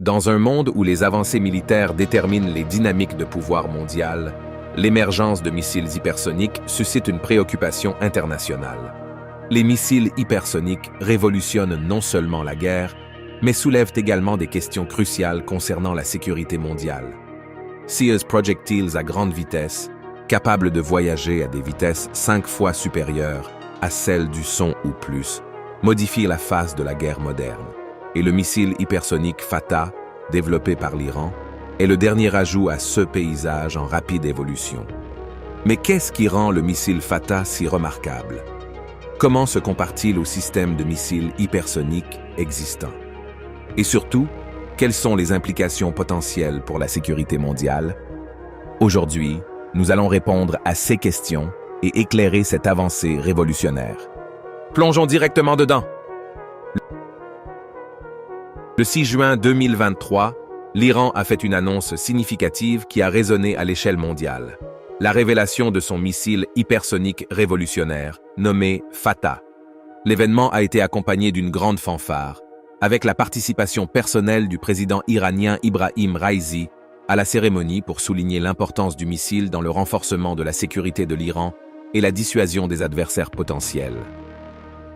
Dans un monde où les avancées militaires déterminent les dynamiques de pouvoir mondial, l'émergence de missiles hypersoniques suscite une préoccupation internationale. Les missiles hypersoniques révolutionnent non seulement la guerre, mais soulèvent également des questions cruciales concernant la sécurité mondiale. Sears projectiles à grande vitesse, capables de voyager à des vitesses 5 fois supérieures à celles du son ou plus, modifient la face de la guerre moderne. Et le missile hypersonique Fatah, développé par l'Iran, est le dernier ajout à ce paysage en rapide évolution. Mais qu'est-ce qui rend le missile Fatah si remarquable? Comment se compare-t-il au système de missiles hypersoniques existants? Et surtout, quelles sont les implications potentielles pour la sécurité mondiale? Aujourd'hui, nous allons répondre à ces questions et éclairer cette avancée révolutionnaire. Plongeons directement dedans. Le 6 juin 2023, l'Iran a fait une annonce significative qui a résonné à l'échelle mondiale. La révélation de son missile hypersonique révolutionnaire, nommé Fatah. L'événement a été accompagné d'une grande fanfare, avec la participation personnelle du président iranien Ibrahim Raisi à la cérémonie pour souligner l'importance du missile dans le renforcement de la sécurité de l'Iran et la dissuasion des adversaires potentiels.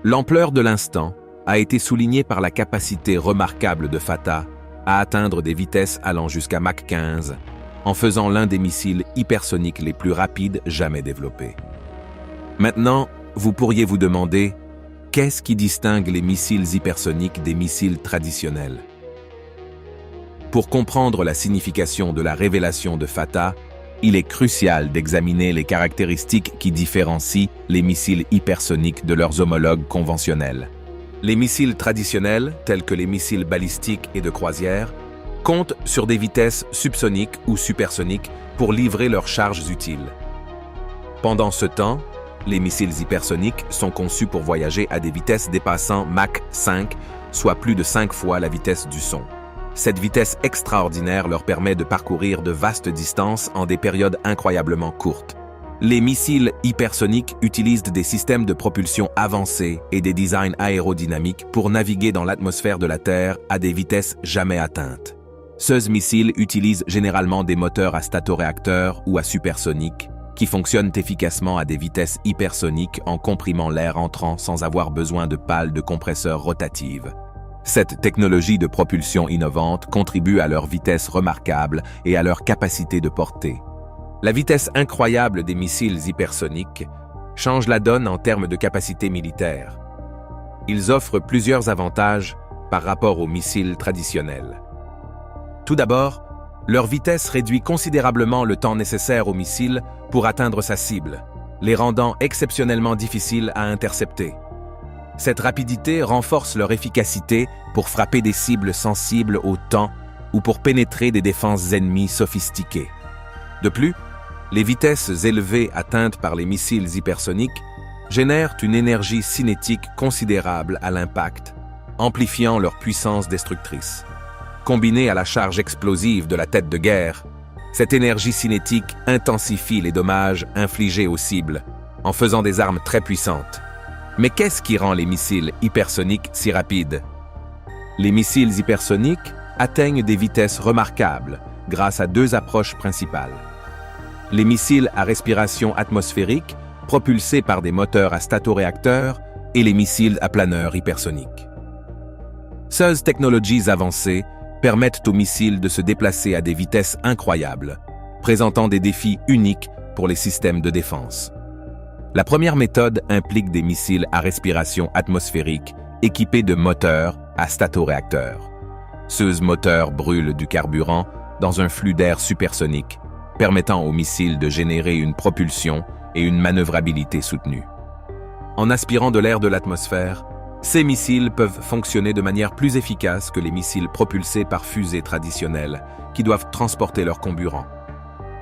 L'ampleur de l'instant a été soulignée par la capacité remarquable de Fatah à atteindre des vitesses allant jusqu'à Mach 15, en faisant l'un des missiles hypersoniques les plus rapides jamais développés. Maintenant, vous pourriez vous demander, qu'est-ce qui distingue les missiles hypersoniques des missiles traditionnels? Pour comprendre la signification de la révélation de Fatah, il est crucial d'examiner les caractéristiques qui différencient les missiles hypersoniques de leurs homologues conventionnels. Les missiles traditionnels, tels que les missiles balistiques et de croisière, comptent sur des vitesses subsoniques ou supersoniques pour livrer leurs charges utiles. Pendant ce temps, les missiles hypersoniques sont conçus pour voyager à des vitesses dépassant Mach 5, soit plus de 5 fois la vitesse du son. Cette vitesse extraordinaire leur permet de parcourir de vastes distances en des périodes incroyablement courtes. Les missiles hypersoniques utilisent des systèmes de propulsion avancés et des designs aérodynamiques pour naviguer dans l'atmosphère de la Terre à des vitesses jamais atteintes. Ces missiles utilisent généralement des moteurs à statoréacteurs ou à supersoniques qui fonctionnent efficacement à des vitesses hypersoniques en comprimant l'air entrant sans avoir besoin de pales de compresseurs rotatives. Cette technologie de propulsion innovante contribue à leur vitesse remarquable et à leur capacité de portée. La vitesse incroyable des missiles hypersoniques change la donne en termes de capacité militaire. Ils offrent plusieurs avantages par rapport aux missiles traditionnels. Tout d'abord, leur vitesse réduit considérablement le temps nécessaire au missile pour atteindre sa cible, les rendant exceptionnellement difficiles à intercepter. Cette rapidité renforce leur efficacité pour frapper des cibles sensibles au temps ou pour pénétrer des défenses ennemies sophistiquées. De plus, les vitesses élevées atteintes par les missiles hypersoniques génèrent une énergie cinétique considérable à l'impact, amplifiant leur puissance destructrice. Combinée à la charge explosive de la tête de guerre, cette énergie cinétique intensifie les dommages infligés aux cibles, en faisant des armes très puissantes. Mais qu'est-ce qui rend les missiles hypersoniques si rapides? Les missiles hypersoniques atteignent des vitesses remarquables grâce à deux approches principales. Les missiles à respiration atmosphérique, propulsés par des moteurs à statoréacteurs, et les missiles à planeur hypersoniques. Ces technologies avancées permettent aux missiles de se déplacer à des vitesses incroyables, présentant des défis uniques pour les systèmes de défense. La première méthode implique des missiles à respiration atmosphérique équipés de moteurs à statoréacteurs. Ces moteurs brûlent du carburant dans un flux d'air supersonique, permettant aux missiles de générer une propulsion et une manœuvrabilité soutenue. En aspirant de l'air de l'atmosphère, ces missiles peuvent fonctionner de manière plus efficace que les missiles propulsés par fusées traditionnelles qui doivent transporter leur carburant.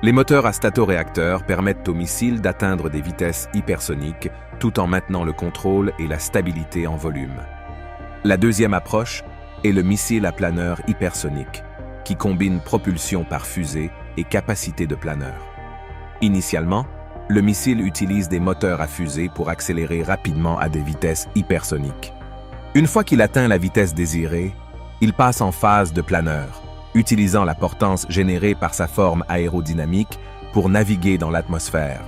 Les moteurs à statoréacteurs permettent aux missiles d'atteindre des vitesses hypersoniques tout en maintenant le contrôle et la stabilité en volume. La deuxième approche est le missile à planeur hypersonique, qui combine propulsion par fusée et capacité de planeur. Initialement, le missile utilise des moteurs à fusée pour accélérer rapidement à des vitesses hypersoniques. Une fois qu'il atteint la vitesse désirée, Il passe en phase de planeur, utilisant la portance générée par sa forme aérodynamique pour naviguer dans l'atmosphère.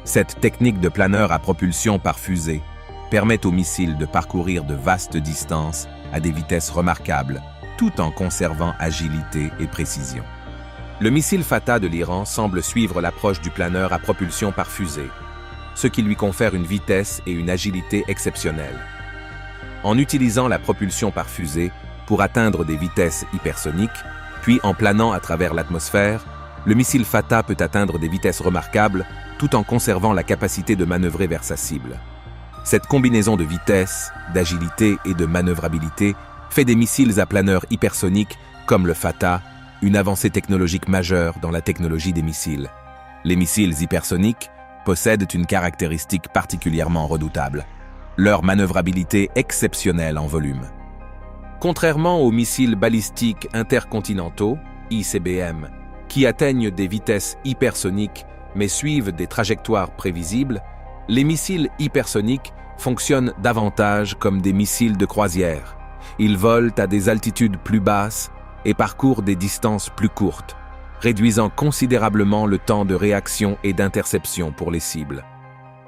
Cette technique de planeur à propulsion par fusée permet au missile de parcourir de vastes distances à des vitesses remarquables, tout en conservant agilité et précision. Le missile Fatah de l'Iran semble suivre l'approche du planeur à propulsion par fusée, ce qui lui confère une vitesse et une agilité exceptionnelles. En utilisant la propulsion par fusée pour atteindre des vitesses hypersoniques, puis en planant à travers l'atmosphère, le missile Fatah peut atteindre des vitesses remarquables tout en conservant la capacité de manœuvrer vers sa cible. Cette combinaison de vitesse, d'agilité et de manœuvrabilité fait des missiles à planeur hypersonique comme le Fatah une avancée technologique majeure dans la technologie des missiles. Les missiles hypersoniques possèdent une caractéristique particulièrement redoutable: leur manœuvrabilité exceptionnelle en volume. Contrairement aux missiles balistiques intercontinentaux, ICBM, qui atteignent des vitesses hypersoniques mais suivent des trajectoires prévisibles, les missiles hypersoniques fonctionnent davantage comme des missiles de croisière. Ils volent à des altitudes plus basses et parcourent des distances plus courtes, réduisant considérablement le temps de réaction et d'interception pour les cibles.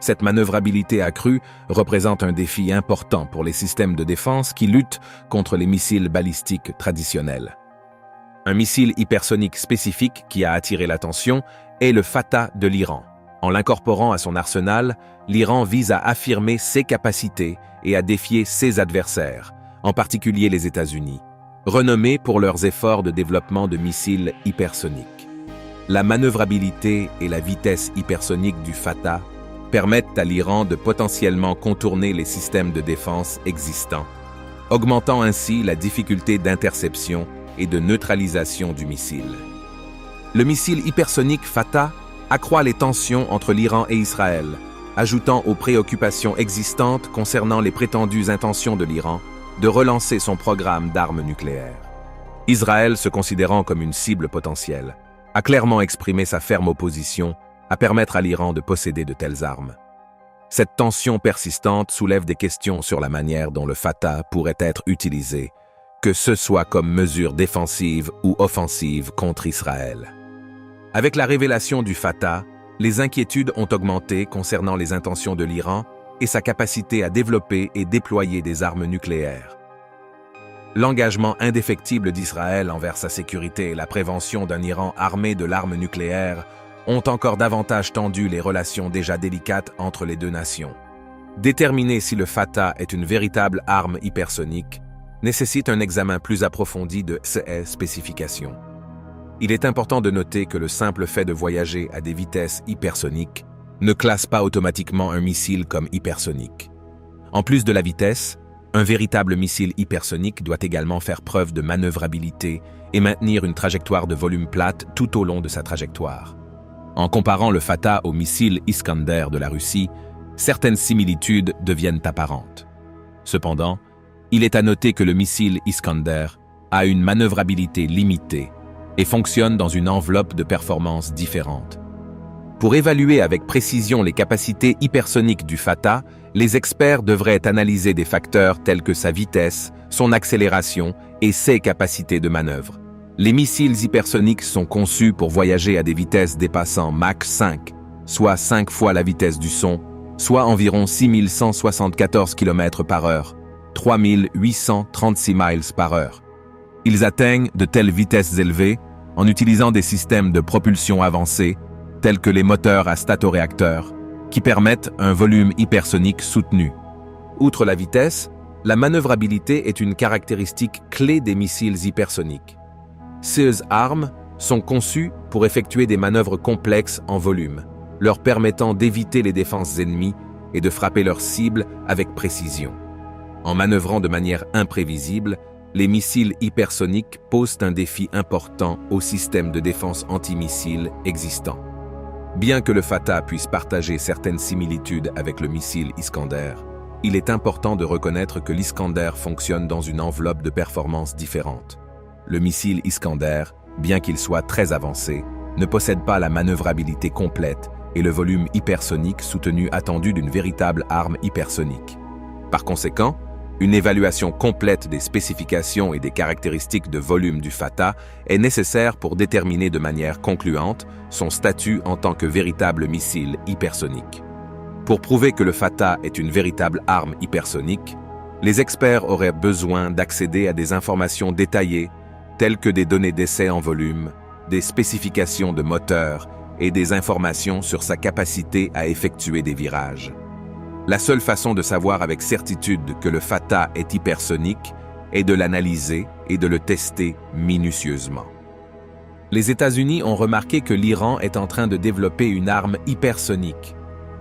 Cette manœuvrabilité accrue représente un défi important pour les systèmes de défense qui luttent contre les missiles balistiques traditionnels. Un missile hypersonique spécifique qui a attiré l'attention est le Fatah de l'Iran. En l'incorporant à son arsenal, l'Iran vise à affirmer ses capacités et à défier ses adversaires, en particulier les États-Unis, renommés pour leurs efforts de développement de missiles hypersoniques. La manœuvrabilité et la vitesse hypersonique du Fatah permettent à l'Iran de potentiellement contourner les systèmes de défense existants, augmentant ainsi la difficulté d'interception et de neutralisation du missile. Le missile hypersonique Fatah accroît les tensions entre l'Iran et Israël, ajoutant aux préoccupations existantes concernant les prétendues intentions de l'Iran de relancer son programme d'armes nucléaires. Israël, se considérant comme une cible potentielle, a clairement exprimé sa ferme opposition à permettre à l'Iran de posséder de telles armes. Cette tension persistante soulève des questions sur la manière dont le Fatah pourrait être utilisé, que ce soit comme mesure défensive ou offensive contre Israël. Avec la révélation du Fatah, les inquiétudes ont augmenté concernant les intentions de l'Iran et sa capacité à développer et déployer des armes nucléaires. L'engagement indéfectible d'Israël envers sa sécurité et la prévention d'un Iran armé de l'arme nucléaire ont encore davantage tendu les relations déjà délicates entre les deux nations. Déterminer si le Fatah est une véritable arme hypersonique nécessite un examen plus approfondi de ses spécifications. Il est important de noter que le simple fait de voyager à des vitesses hypersoniques ne classe pas automatiquement un missile comme hypersonique. En plus de la vitesse, un véritable missile hypersonique doit également faire preuve de manœuvrabilité et maintenir une trajectoire de volume plate tout au long de sa trajectoire. En comparant le Fatah au missile Iskander de la Russie, certaines similitudes deviennent apparentes. Cependant, il est à noter que le missile Iskander a une manœuvrabilité limitée et fonctionne dans une enveloppe de performances différentes. Pour évaluer avec précision les capacités hypersoniques du Fatah, les experts devraient analyser des facteurs tels que sa vitesse, son accélération et ses capacités de manœuvre. Les missiles hypersoniques sont conçus pour voyager à des vitesses dépassant Mach 5, soit 5 fois la vitesse du son, soit environ 6174 km/h, 3836 miles par heure. Ils atteignent de telles vitesses élevées en utilisant des systèmes de propulsion avancés, tels que les moteurs à statoréacteurs, qui permettent un volume hypersonique soutenu. Outre la vitesse, la manœuvrabilité est une caractéristique clé des missiles hypersoniques. Ces armes sont conçues pour effectuer des manœuvres complexes en volume, leur permettant d'éviter les défenses ennemies et de frapper leurs cibles avec précision. En manœuvrant de manière imprévisible, les missiles hypersoniques posent un défi important aux systèmes de défense antimissiles existants. Bien que le Fatah puisse partager certaines similitudes avec le missile Iskander, il est important de reconnaître que l'Iskander fonctionne dans une enveloppe de performances différentes. Le missile Iskander, bien qu'il soit très avancé, ne possède pas la manœuvrabilité complète et le volume hypersonique soutenu attendu d'une véritable arme hypersonique. Par conséquent, Une évaluation complète des spécifications et des caractéristiques de volume du Fatah est nécessaire pour déterminer de manière concluante son statut en tant que véritable missile hypersonique. Pour prouver que le Fatah est une véritable arme hypersonique, les experts auraient besoin d'accéder à des informations détaillées telles que des données d'essai en volume, des spécifications de moteur et des informations sur sa capacité à effectuer des virages. La seule façon de savoir avec certitude que le Fatah est hypersonique est de l'analyser et de le tester minutieusement. Les États-Unis ont remarqué que l'Iran est en train de développer une arme hypersonique.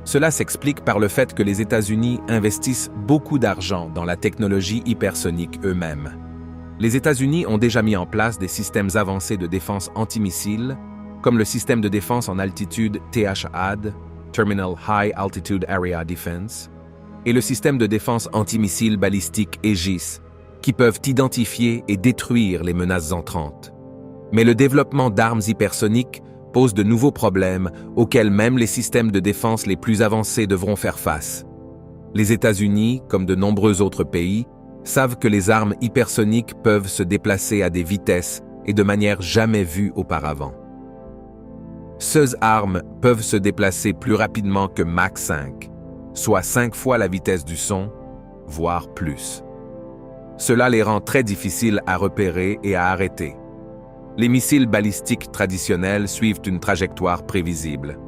Cela s'explique par le fait que les États-Unis investissent beaucoup d'argent dans la technologie hypersonique eux-mêmes. Les États-Unis ont déjà mis en place des systèmes avancés de défense antimissiles, comme le système de défense en altitude THAAD, Terminal High Altitude Area Defense, et le système de défense antimissile balistique Aegis, qui peuvent identifier et détruire les menaces entrantes. Mais le développement d'armes hypersoniques pose de nouveaux problèmes auxquels même les systèmes de défense les plus avancés devront faire face. Les États-Unis, comme de nombreux autres pays, savent que les armes hypersoniques peuvent se déplacer à des vitesses et de manière jamais vues auparavant. Ces armes peuvent se déplacer plus rapidement que Mach 5, soit 5 fois la vitesse du son, voire plus. Cela les rend très difficiles à repérer et à arrêter. Les missiles balistiques traditionnels suivent une trajectoire prévisible.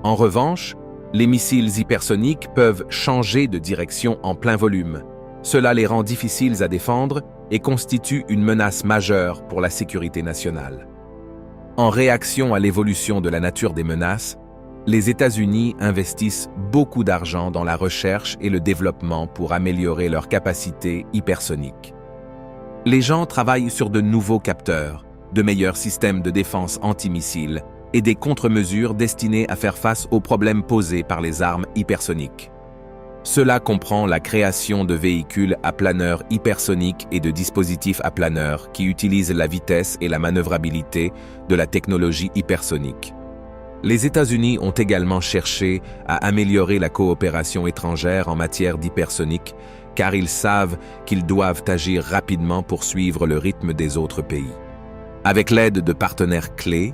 En revanche, les missiles hypersoniques peuvent changer de direction en plein volume. Cela les rend difficiles à défendre et constitue une menace majeure pour la sécurité nationale. En réaction à l'évolution de la nature des menaces, les États-Unis investissent beaucoup d'argent dans la recherche et le développement pour améliorer leurs capacités hypersoniques. Les gens travaillent sur de nouveaux capteurs, de meilleurs systèmes de défense antimissiles et des contre-mesures destinées à faire face aux problèmes posés par les armes hypersoniques. Cela comprend la création de véhicules à planeur hypersoniques et de dispositifs à planeur qui utilisent la vitesse et la manœuvrabilité de la technologie hypersonique. Les États-Unis ont également cherché à améliorer la coopération étrangère en matière d'hypersonique, car ils savent qu'ils doivent agir rapidement pour suivre le rythme des autres pays. Avec l'aide de partenaires clés,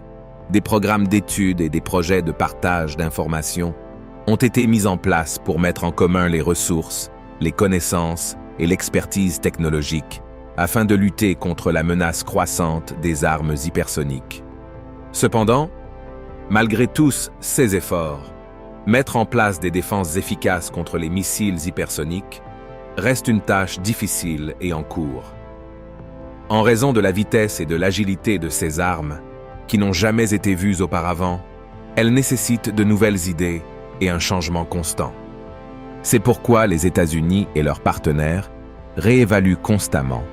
des programmes d'études et des projets de partage d'informations ont été mis en place pour mettre en commun les ressources, les connaissances et l'expertise technologique afin de lutter contre la menace croissante des armes hypersoniques. Cependant, malgré tous ces efforts, mettre en place des défenses efficaces contre les missiles hypersoniques reste une tâche difficile et en cours. En raison de la vitesse et de l'agilité de ces armes, qui n'ont jamais été vues auparavant, elles nécessitent de nouvelles idées et un changement constant. C'est pourquoi les États-Unis et leurs partenaires réévaluent constamment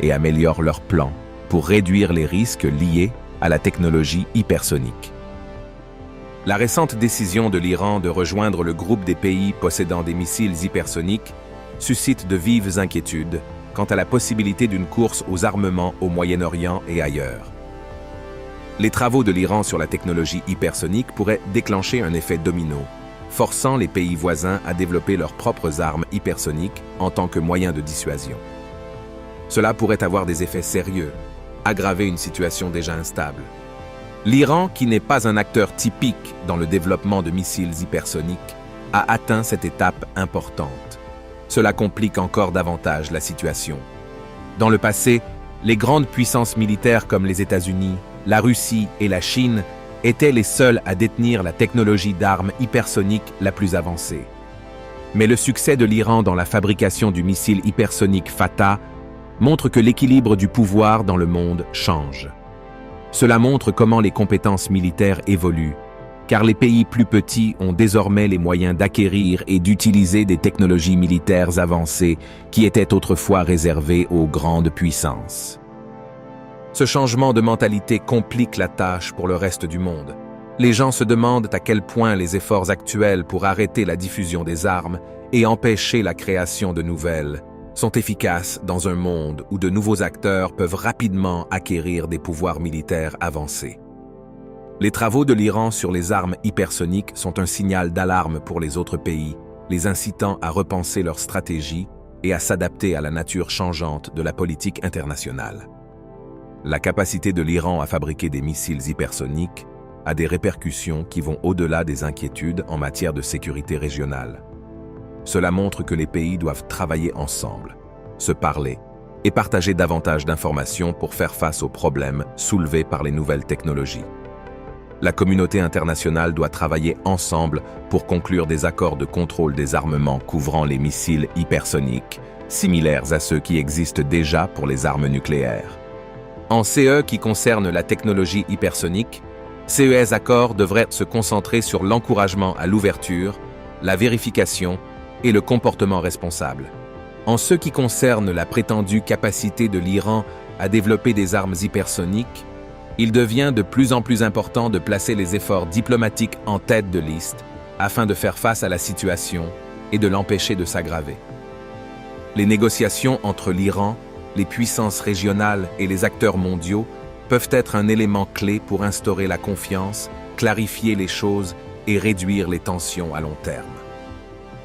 et améliorent leurs plans pour réduire les risques liés à la technologie hypersonique. La récente décision de l'Iran de rejoindre le groupe des pays possédant des missiles hypersoniques suscite de vives inquiétudes quant à la possibilité d'une course aux armements au Moyen-Orient et ailleurs. Les travaux de l'Iran sur la technologie hypersonique pourraient déclencher un effet domino, forçant les pays voisins à développer leurs propres armes hypersoniques en tant que moyen de dissuasion. Cela pourrait avoir des effets sérieux, aggraver une situation déjà instable. L'Iran, qui n'est pas un acteur typique dans le développement de missiles hypersoniques, a atteint cette étape importante. Cela complique encore davantage la situation. Dans le passé, les grandes puissances militaires comme les États-Unis, la Russie et la Chine étaient les seuls à détenir la technologie d'armes hypersoniques la plus avancée. Mais le succès de l'Iran dans la fabrication du missile hypersonique Fatah montre que l'équilibre du pouvoir dans le monde change. Cela montre comment les compétences militaires évoluent, car les pays plus petits ont désormais les moyens d'acquérir et d'utiliser des technologies militaires avancées qui étaient autrefois réservées aux grandes puissances. Ce changement de mentalité complique la tâche pour le reste du monde. Les gens se demandent à quel point les efforts actuels pour arrêter la diffusion des armes et empêcher la création de nouvelles sont efficaces dans un monde où de nouveaux acteurs peuvent rapidement acquérir des pouvoirs militaires avancés. Les travaux de l'Iran sur les armes hypersoniques sont un signal d'alarme pour les autres pays, les incitant à repenser leur stratégie et à s'adapter à la nature changeante de la politique internationale. La capacité de l'Iran à fabriquer des missiles hypersoniques a des répercussions qui vont au-delà des inquiétudes en matière de sécurité régionale. Cela montre que les pays doivent travailler ensemble, se parler et partager davantage d'informations pour faire face aux problèmes soulevés par les nouvelles technologies. La communauté internationale doit travailler ensemble pour conclure des accords de contrôle des armements couvrant les missiles hypersoniques, similaires à ceux qui existent déjà pour les armes nucléaires. En ce qui concerne la technologie hypersonique, ces accords devraient se concentrer sur l'encouragement à l'ouverture, la vérification et le comportement responsable. En ce qui concerne la prétendue capacité de l'Iran à développer des armes hypersoniques, il devient de plus en plus important de placer les efforts diplomatiques en tête de liste afin de faire face à la situation et de l'empêcher de s'aggraver. Les négociations entre l'Iran, les puissances régionales et les acteurs mondiaux peuvent être un élément clé pour instaurer la confiance, clarifier les choses et réduire les tensions à long terme.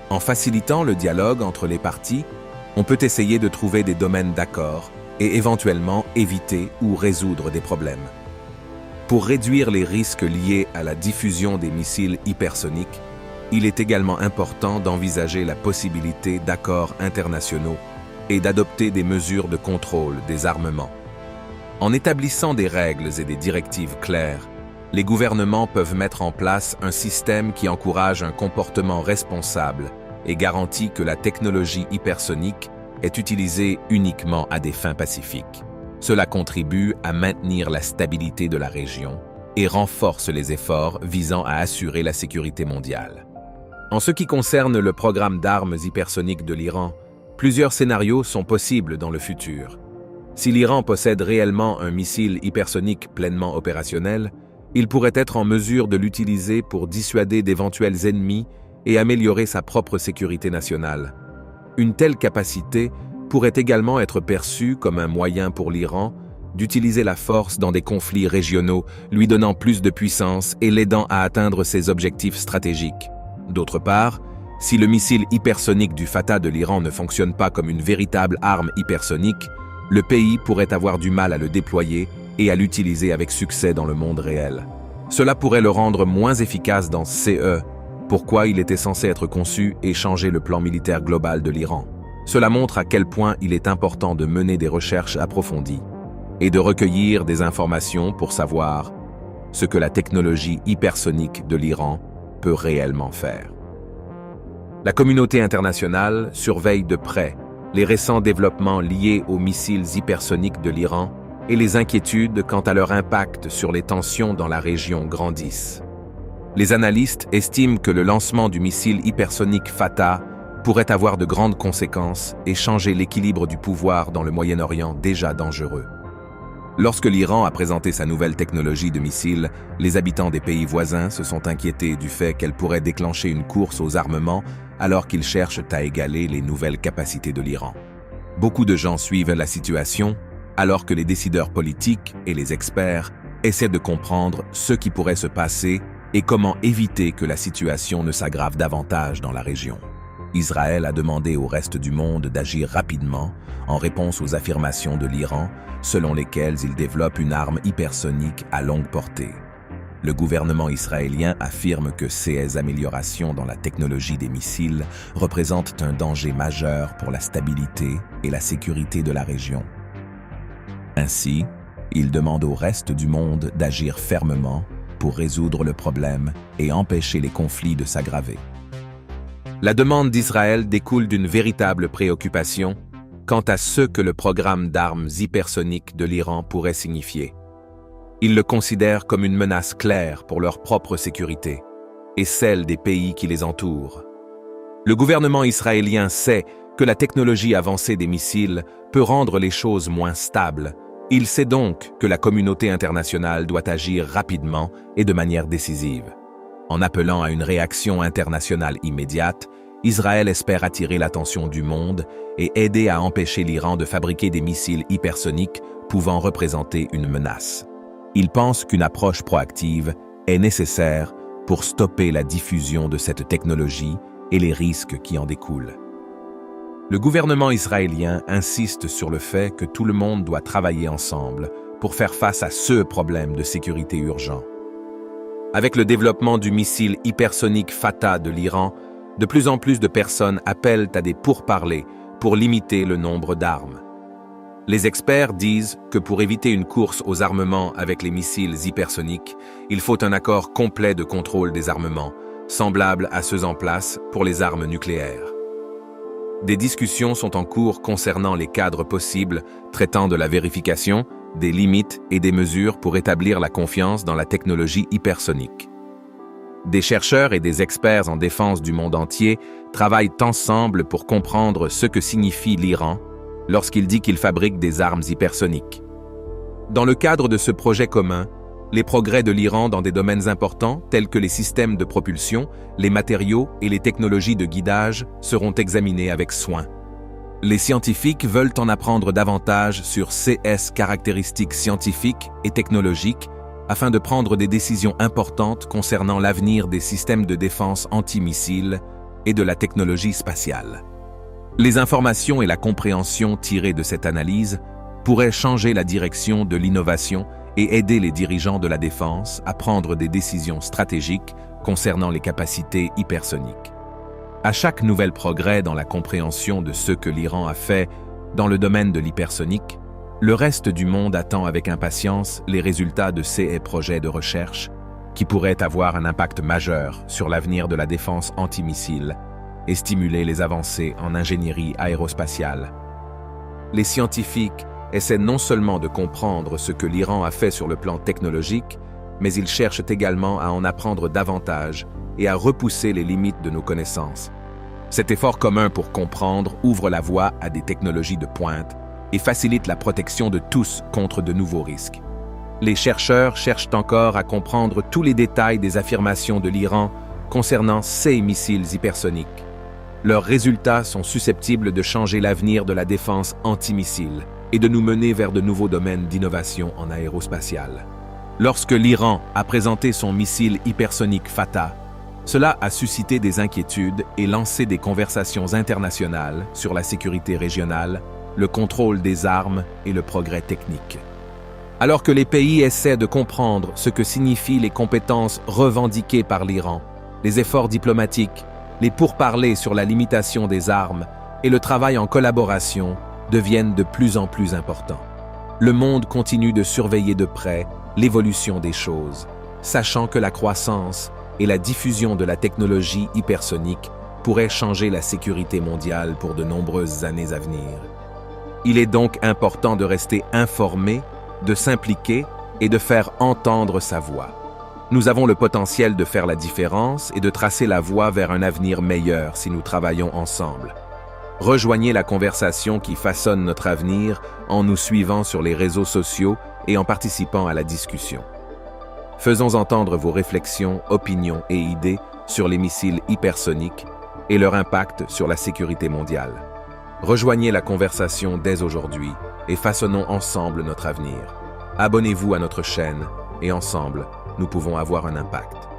En facilitant le dialogue entre les parties, on peut essayer de trouver des domaines d'accord et éventuellement éviter ou résoudre des problèmes. Pour réduire les risques liés à la diffusion des missiles hypersoniques, il est également important d'envisager la possibilité d'accords internationaux et d'adopter des mesures de contrôle des armements. En établissant des règles et des directives claires, les gouvernements peuvent mettre en place un système qui encourage un comportement responsable et garantit que la technologie hypersonique est utilisée uniquement à des fins pacifiques. Cela contribue à maintenir la stabilité de la région et renforce les efforts visant à assurer la sécurité mondiale. En ce qui concerne le programme d'armes hypersoniques de l'Iran, plusieurs scénarios sont possibles dans le futur. Si l'Iran possède réellement un missile hypersonique pleinement opérationnel, il pourrait être en mesure de l'utiliser pour dissuader d'éventuels ennemis et améliorer sa propre sécurité nationale. Une telle capacité pourrait également être perçue comme un moyen pour l'Iran d'utiliser la force dans des conflits régionaux, lui donnant plus de puissance et l'aidant à atteindre ses objectifs stratégiques. D'autre part, si le missile hypersonique du Fatah de l'Iran ne fonctionne pas comme une véritable arme hypersonique, le pays pourrait avoir du mal à le déployer et à l'utiliser avec succès dans le monde réel. Cela pourrait le rendre moins efficace dans CE, pourquoi il était censé être conçu et changer le plan militaire global de l'Iran. Cela montre à quel point il est important de mener des recherches approfondies et de recueillir des informations pour savoir ce que la technologie hypersonique de l'Iran peut réellement faire. La communauté internationale surveille de près les récents développements liés aux missiles hypersoniques de l'Iran et les inquiétudes quant à leur impact sur les tensions dans la région grandissent. Les analystes estiment que le lancement du missile hypersonique Fatah pourrait avoir de grandes conséquences et changer l'équilibre du pouvoir dans le Moyen-Orient déjà dangereux. Lorsque l'Iran a présenté sa nouvelle technologie de missile, les habitants des pays voisins se sont inquiétés du fait qu'elle pourrait déclencher une course aux armements alors qu'ils cherchent à égaler les nouvelles capacités de l'Iran. Beaucoup de gens suivent la situation, alors que les décideurs politiques et les experts essaient de comprendre ce qui pourrait se passer et comment éviter que la situation ne s'aggrave davantage dans la région. Israël a demandé au reste du monde d'agir rapidement en réponse aux affirmations de l'Iran, selon lesquelles il développe une arme hypersonique à longue portée. Le gouvernement israélien affirme que ces améliorations dans la technologie des missiles représentent un danger majeur pour la stabilité et la sécurité de la région. Ainsi, il demande au reste du monde d'agir fermement pour résoudre le problème et empêcher les conflits de s'aggraver. La demande d'Israël découle d'une véritable préoccupation quant à ce que le programme d'armes hypersoniques de l'Iran pourrait signifier. Ils le considèrent comme une menace claire pour leur propre sécurité et celle des pays qui les entourent. Le gouvernement israélien sait que la technologie avancée des missiles peut rendre les choses moins stables. Il sait donc que la communauté internationale doit agir rapidement et de manière décisive. En appelant à une réaction internationale immédiate, Israël espère attirer l'attention du monde et aider à empêcher l'Iran de fabriquer des missiles hypersoniques pouvant représenter une menace. Il pense qu'une approche proactive est nécessaire pour stopper la diffusion de cette technologie et les risques qui en découlent. Le gouvernement israélien insiste sur le fait que tout le monde doit travailler ensemble pour faire face à ce problème de sécurité urgent. Avec le développement du missile hypersonique Fatah de l'Iran, de plus en plus de personnes appellent à des pourparlers pour limiter le nombre d'armes. Les experts disent que pour éviter une course aux armements avec les missiles hypersoniques, il faut un accord complet de contrôle des armements, semblable à ceux en place pour les armes nucléaires. Des discussions sont en cours concernant les cadres possibles traitant de la vérification, des limites et des mesures pour établir la confiance dans la technologie hypersonique. Des chercheurs et des experts en défense du monde entier travaillent ensemble pour comprendre ce que signifie l'Iran lorsqu'il dit qu'il fabrique des armes hypersoniques. Dans le cadre de ce projet commun, les progrès de l'Iran dans des domaines importants tels que les systèmes de propulsion, les matériaux et les technologies de guidage seront examinés avec soin. Les scientifiques veulent en apprendre davantage sur ces caractéristiques scientifiques et technologiques afin de prendre des décisions importantes concernant l'avenir des systèmes de défense antimissiles et de la technologie spatiale. Les informations et la compréhension tirées de cette analyse pourraient changer la direction de l'innovation et aider les dirigeants de la défense à prendre des décisions stratégiques concernant les capacités hypersoniques. À chaque nouvel progrès dans la compréhension de ce que l'Iran a fait dans le domaine de l'hypersonique, le reste du monde attend avec impatience les résultats de ces projets de recherche qui pourraient avoir un impact majeur sur l'avenir de la défense antimissile et stimuler les avancées en ingénierie aérospatiale. Les scientifiques essaient non seulement de comprendre ce que l'Iran a fait sur le plan technologique, mais ils cherchent également à en apprendre davantage et à repousser les limites de nos connaissances. Cet effort commun pour comprendre ouvre la voie à des technologies de pointe et facilite la protection de tous contre de nouveaux risques. Les chercheurs cherchent encore à comprendre tous les détails des affirmations de l'Iran concernant ces missiles hypersoniques. Leurs résultats sont susceptibles de changer l'avenir de la défense antimissile et de nous mener vers de nouveaux domaines d'innovation en aérospatiale. Lorsque l'Iran a présenté son missile hypersonique Fatah, cela a suscité des inquiétudes et lancé des conversations internationales sur la sécurité régionale, le contrôle des armes et le progrès technique. Alors que les pays essaient de comprendre ce que signifient les compétences revendiquées par l'Iran, les efforts diplomatiques, les pourparlers sur la limitation des armes et le travail en collaboration deviennent de plus en plus importants. Le monde continue de surveiller de près l'évolution des choses, sachant que la croissance et la diffusion de la technologie hypersonique pourraient changer la sécurité mondiale pour de nombreuses années à venir. Il est donc important de rester informé, de s'impliquer et de faire entendre sa voix. Nous avons le potentiel de faire la différence et de tracer la voie vers un avenir meilleur si nous travaillons ensemble. Rejoignez la conversation qui façonne notre avenir en nous suivant sur les réseaux sociaux et en participant à la discussion. Faisons entendre vos réflexions, opinions et idées sur les missiles hypersoniques et leur impact sur la sécurité mondiale. Rejoignez la conversation dès aujourd'hui et façonnons ensemble notre avenir. Abonnez-vous à notre chaîne et ensemble, nous pouvons avoir un impact.